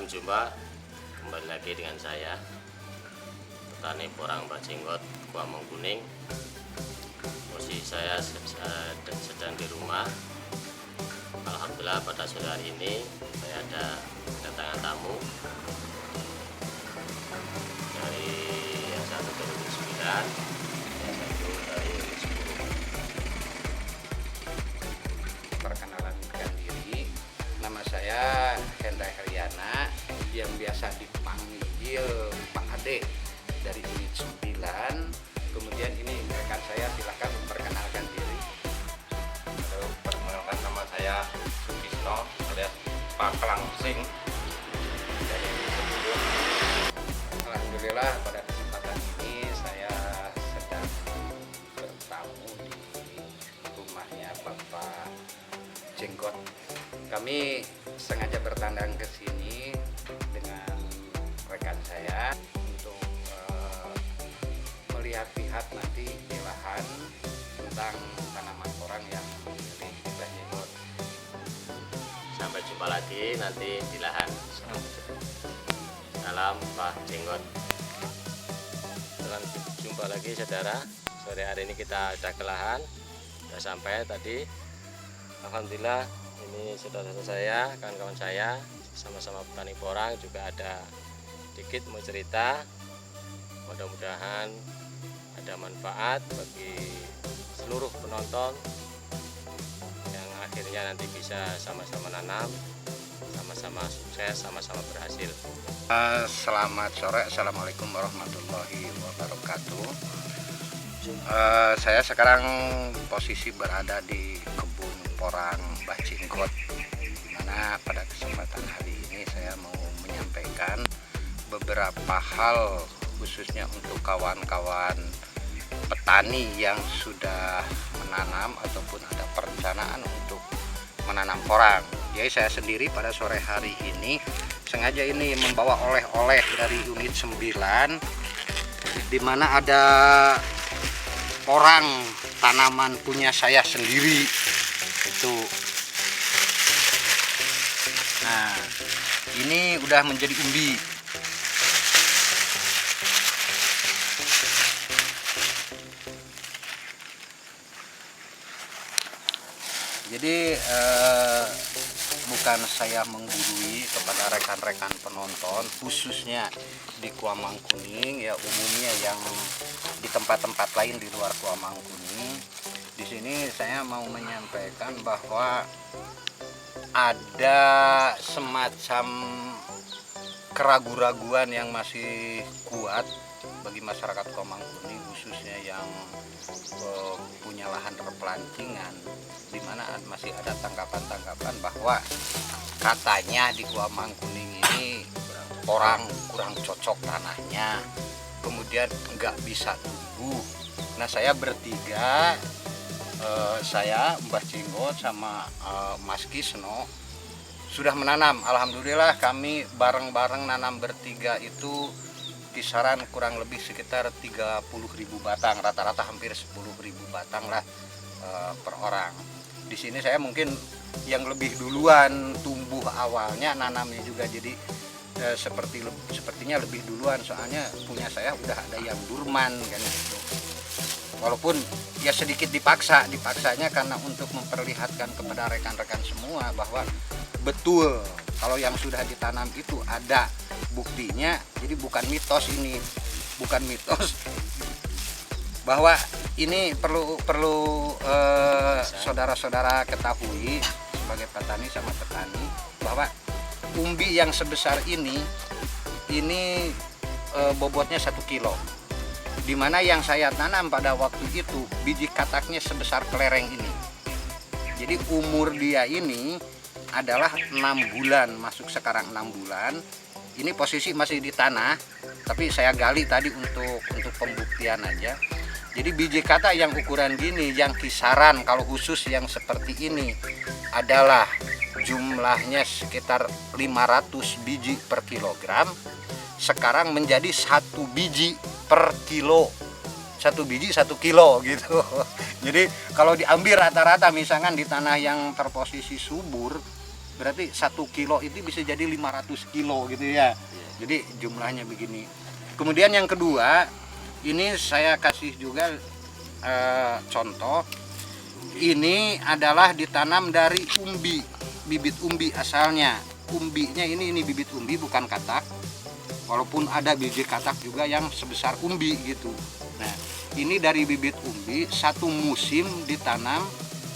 Salam jumpa kembali lagi dengan saya petani porang Mbah Jenggot Kuamang Kuning. Posisi saya sedang di rumah. Alhamdulillah pada sore hari ini saya ada kedatangan tamu dari yang satu dari 9, yang satu dari 10. Perkenalkan diri, nama saya Hendra Heriana yang biasa dipanggil Pak Ade dari unit 9. Kemudian ini rekan saya, silakan memperkenalkan diri. Halo, perkenalkan nama saya Sukisno alias Pak Kelangsing dari unit 10. Alhamdulillah pada kesempatan ini saya sedang bertamu di rumahnya Bapak Jenggot. Kami sengaja bertandang ke sini dengan rekan saya untuk melihat-lihat nanti di lahan tentang tanaman porang yang milik Mbah Jenggot. Sampai jumpa lagi nanti di lahan. Salam Mbah Jenggot. Salam jumpa lagi saudara. Sore hari ini kita sudah ke lahan, sudah sampai tadi. Alhamdulillah ini saudara-saudara saya, kawan-kawan saya, sama-sama petani porang, juga ada sedikit mau cerita. Mudah-mudahan ada manfaat bagi seluruh penonton yang akhirnya nanti bisa sama-sama nanam, sama-sama sukses, sama-sama berhasil. Selamat sore, assalamualaikum warahmatullahi wabarakatuh. Saya sekarang posisi berada di kebun porang Mbah Jenggot, dimana pada kesempatan hari ini saya mau menyampaikan beberapa hal khususnya untuk kawan-kawan petani yang sudah menanam ataupun ada perencanaan untuk menanam porang. Jadi saya sendiri pada sore hari ini sengaja ini membawa oleh-oleh dari unit 9, di mana ada porang tanaman punya saya sendiri itu. Nah, ini udah menjadi umbi. Jadi bukan saya menggurui kepada rekan-rekan penonton, khususnya di Kuamang Kuning, ya umumnya yang di tempat-tempat lain di luar Kuamang Kuning. Di sini saya mau menyampaikan bahwa ada semacam keraguan-raguan yang masih kuat bagi masyarakat Kuamang Kuning, khususnya yang punya lahan perplantingan, di mana masih ada tanggapan-tanggapan bahwa katanya di Kuamang Kuning ini porang kurang cocok tanahnya, kemudian nggak bisa tumbuh. Nah, saya bertiga, saya, Mbah Jenggot, sama Mas Kisno sudah menanam. Alhamdulillah kami bareng-bareng nanam bertiga itu kisaran kurang lebih sekitar 30.000 batang, rata-rata hampir 10.000 batang lah per orang. Di sini saya mungkin yang lebih duluan tumbuh awalnya, nanamnya juga jadi sepertinya lebih duluan, soalnya punya saya udah ada yang durman kan gitu. Walaupun ya sedikit dipaksanya karena untuk memperlihatkan kepada rekan-rekan semua bahwa betul kalau yang sudah ditanam itu ada buktinya. Jadi bukan mitos ini, bukan mitos, bahwa ini perlu saudara-saudara ketahui sebagai petani sama petani bahwa umbi yang sebesar ini bobotnya 1 kilo. Dimana yang saya tanam pada waktu itu biji kataknya sebesar kelereng ini. Jadi umur dia ini adalah 6 bulan, masuk sekarang 6 bulan. Ini posisi masih di tanah, tapi saya gali tadi untuk pembuktian aja. Jadi biji katak yang ukuran gini, yang kisaran kalau khusus yang seperti ini adalah jumlahnya sekitar 500 biji per kilogram. Sekarang menjadi 1 biji per kilo, 1 biji 1 kilo gitu. Jadi kalau diambil rata-rata misalkan di tanah yang terposisi subur berarti 1 kilo itu bisa jadi 500 kilo gitu ya. Jadi jumlahnya begini. Kemudian yang kedua, ini saya kasih juga contoh. Ini adalah ditanam dari umbi, bibit umbi asalnya. Umbinya ini bibit umbi bukan katak. Walaupun ada biji katak juga yang sebesar umbi gitu. Nah, ini dari bibit umbi, 1 musim ditanam.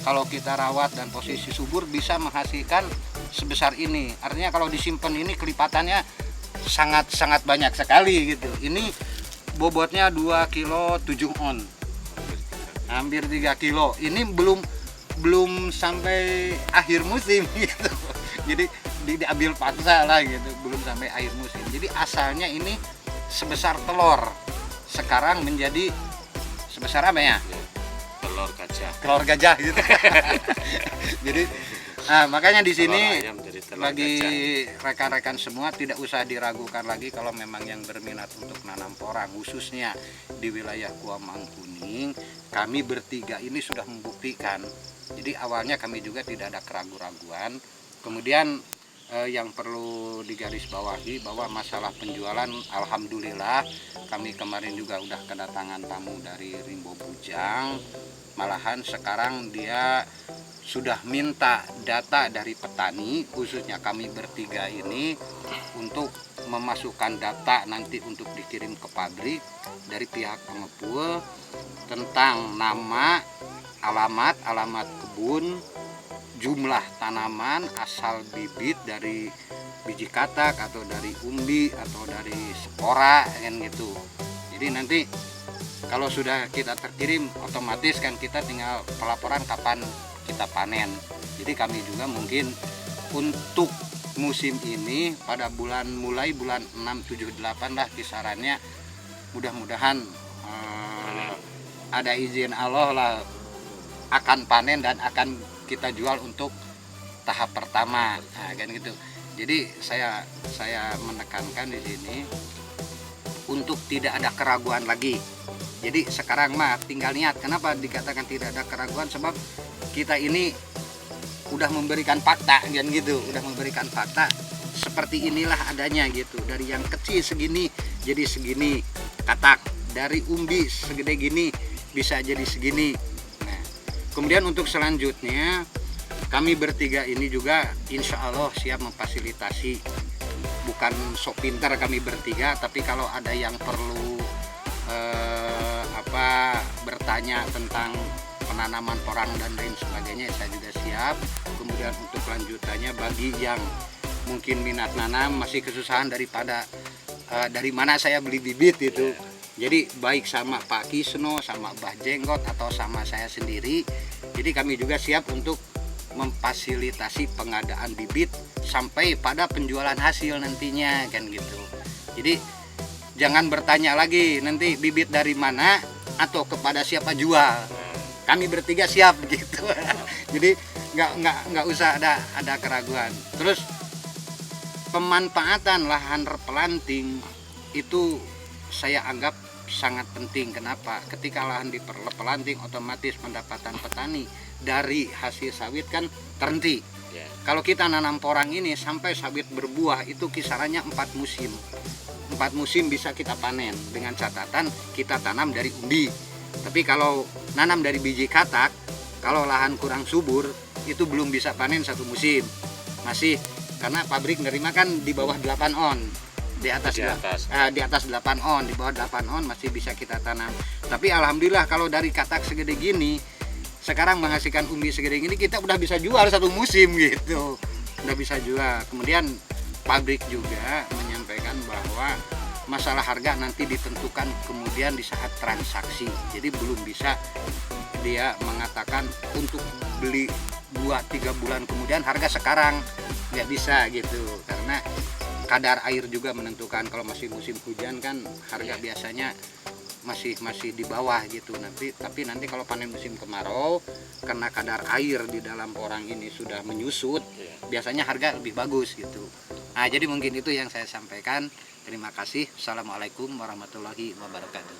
Kalau kita rawat dan posisi subur bisa menghasilkan sebesar ini. Artinya kalau disimpan ini kelipatannya sangat banyak sekali gitu. Ini bobotnya 2 kilo 7 on. Hampir 3 kilo. Ini belum sampai akhir musim gitu. Jadi diambil paksa lah gitu, belum sampai akhir musim. Jadi asalnya ini sebesar telur. Sekarang menjadi sebesar apa ya? Telur gajah. Telur gajah gitu. Jadi makanya di sini bagi rekan-rekan semua tidak usah diragukan lagi kalau memang yang berminat untuk nanam porang khususnya di wilayah Kuamangkuning, kami bertiga ini sudah membuktikan. Jadi awalnya kami juga tidak ada keraguan-raguan. Kemudian yang perlu digarisbawahi bahwa masalah penjualan, alhamdulillah kami kemarin juga udah kedatangan tamu dari Rimbo Bujang. Malahan sekarang dia sudah minta data dari petani, khususnya kami bertiga ini, untuk memasukkan data nanti untuk dikirim ke pabrik dari pihak pengepul tentang nama, alamat kebun, jumlah tanaman, asal bibit dari biji katak atau dari umbi atau dari spora kan gitu. Jadi nanti kalau sudah kita terkirim, otomatis kan kita tinggal pelaporan kapan kita panen. Jadi kami juga mungkin untuk musim ini pada mulai bulan 6, 7, 8 lah kisarannya, mudah-mudahan ada izin Allah lah akan panen dan akan kita jual untuk tahap pertama. Nah, kan gitu. Jadi saya menekankan di sini untuk tidak ada keraguan lagi. Jadi sekarang mah tinggal niat. Kenapa dikatakan tidak ada keraguan? Sebab kita ini udah memberikan fakta kan gitu, udah memberikan fakta seperti inilah adanya gitu. Dari yang kecil segini jadi segini katak, dari umbi segede gini bisa jadi segini. Nah, kemudian untuk selanjutnya kami bertiga ini juga insya Allah siap memfasilitasi. Bukan sok pintar kami bertiga, tapi kalau ada yang perlu bertanya tentang penanaman porang dan lain sebagainya, saya juga siap. Kemudian untuk lanjutannya bagi yang mungkin minat nanam masih kesusahan daripada dari mana saya beli bibit itu. Jadi baik sama Pak Kisno, sama Mbah Jenggot atau sama saya sendiri. Jadi kami juga siap untuk memfasilitasi pengadaan bibit sampai pada penjualan hasil nantinya kan gitu. Jadi jangan bertanya lagi nanti bibit dari mana atau kepada siapa jual. Kami bertiga siap gitu. Jadi nggak usah ada keraguan. Terus pemanfaatan lahan replanting itu saya anggap sangat penting. Kenapa? Ketika lahan replanting otomatis pendapatan petani dari hasil sawit kan terhenti. Kalau kita nanam porang ini sampai sawit berbuah itu kisarannya 4 musim. 4 musim bisa kita panen dengan catatan kita tanam dari umbi. Tapi kalau nanam dari biji katak, kalau lahan kurang subur itu belum bisa panen 1 musim. Masih karena pabrik nerima kan di bawah 8 on. Di atas 8 on, di bawah 8 on masih bisa kita tanam. Tapi alhamdulillah kalau dari katak segede gini sekarang menghasilkan umbi segede gini kita udah bisa jual 1 musim gitu. Udah bisa jual. Kemudian pabrik juga menyampaikan bahwa masalah harga nanti ditentukan kemudian di saat transaksi. Jadi belum bisa dia mengatakan untuk beli 2-3 bulan kemudian harga sekarang, nggak bisa gitu. Karena kadar air juga menentukan. Kalau masih musim hujan kan harga biasanya masih di bawah gitu. Tapi nanti kalau panen musim kemarau karena kadar air di dalam porang ini sudah menyusut, biasanya harga lebih bagus gitu. Nah, jadi mungkin itu yang saya sampaikan. Terima kasih. Assalamualaikum warahmatullahi wabarakatuh.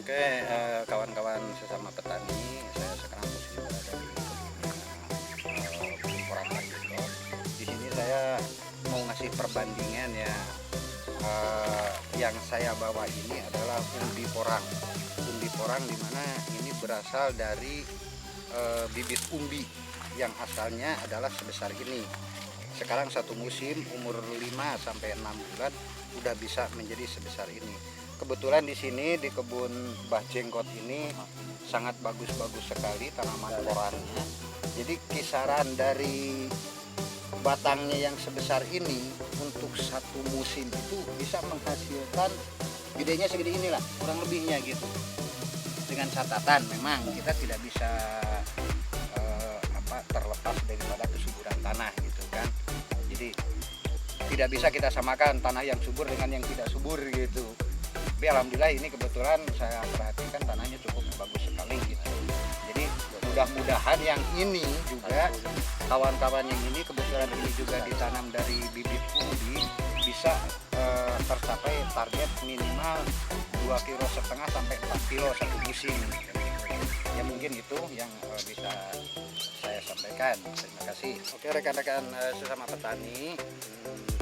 Oke, kawan-kawan sesama petani, saya sekarang posisi berada di kebun porang Barjenggot. Di sini saya mau ngasih perbandingan ya. Yang saya bawa ini adalah umbi porang. Umbi porang di mana ini berasal dari bibit umbi yang asalnya adalah sebesar ini. Sekarang satu musim umur 5 sampai 6 bulan udah bisa menjadi sebesar ini. Kebetulan di sini di kebun Barjenggot ini sangat bagus-bagus sekali tanaman porangnya. Jadi kisaran dari batangnya yang sebesar ini untuk satu musim itu bisa menghasilkan gedenya segede inilah, kurang lebihnya gitu. Dengan catatan memang kita tidak bisa terlepas daripada kesuburan tanah gitu kan. Jadi tidak bisa kita samakan tanah yang subur dengan yang tidak subur gitu. Tapi alhamdulillah ini kebetulan saya perhatikan tanahnya cukup bagus sekali gitu. Jadi mudah-mudahan yang ini juga kawan-kawan yang ini kebetulan ini juga ditanam dari bibit umbi bisa tercapai target minimal 2,5 kilo sampai 4 kilo satu musim. Ya mungkin itu yang bisa saya sampaikan. Terima kasih. Oke rekan-rekan sesama petani,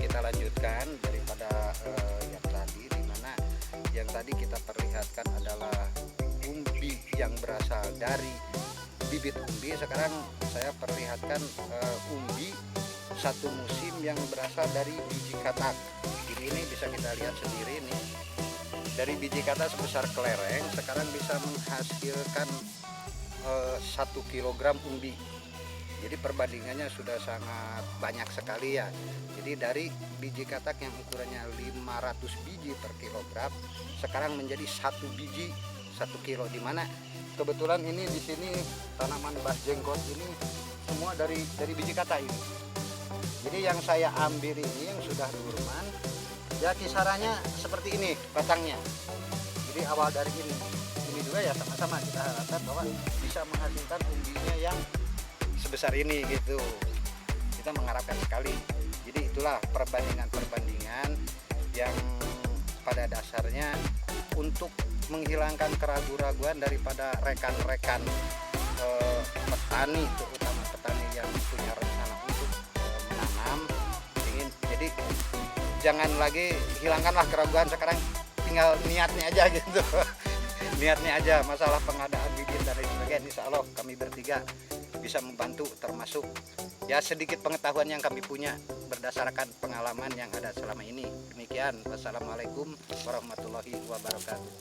kita lanjutkan daripada yang tadi, di mana yang tadi kita perlihatkan adalah umbi yang berasal dari bibit umbi. Sekarang saya perlihatkan umbi satu musim yang berasal dari biji katak. Ini bisa kita lihat sendiri nih. Dari biji katak sebesar kelereng sekarang bisa menghasilkan 1 kilogram umbi. Jadi perbandingannya sudah sangat banyak sekali ya. Jadi dari biji katak yang ukurannya 500 biji per kilogram sekarang menjadi 1 biji 1 kilo, di mana kebetulan ini di sini tanaman Barjenggot ini semua dari biji katak ini. Jadi yang saya ambil ini yang sudah durman ya kisarannya seperti ini batangnya. Jadi awal dari ini juga ya sama-sama kita harapkan bahwa bisa menghasilkan umbinya yang sebesar ini gitu. Kita mengharapkan sekali. Jadi itulah perbandingan yang pada dasarnya untuk menghilangkan keraguan-raguan daripada rekan-rekan petani, terutama petani yang punya rencana untuk menanam. Jadi jangan lagi hilangkanlah keraguan, sekarang tinggal niatnya aja gitu. Niatnya aja, masalah pengadaan bibit dan lain sebagainya, insya Allah kami bertiga bisa membantu, termasuk ya sedikit pengetahuan yang kami punya berdasarkan pengalaman yang ada selama ini. Demikian, wassalamualaikum warahmatullahi wabarakatuh.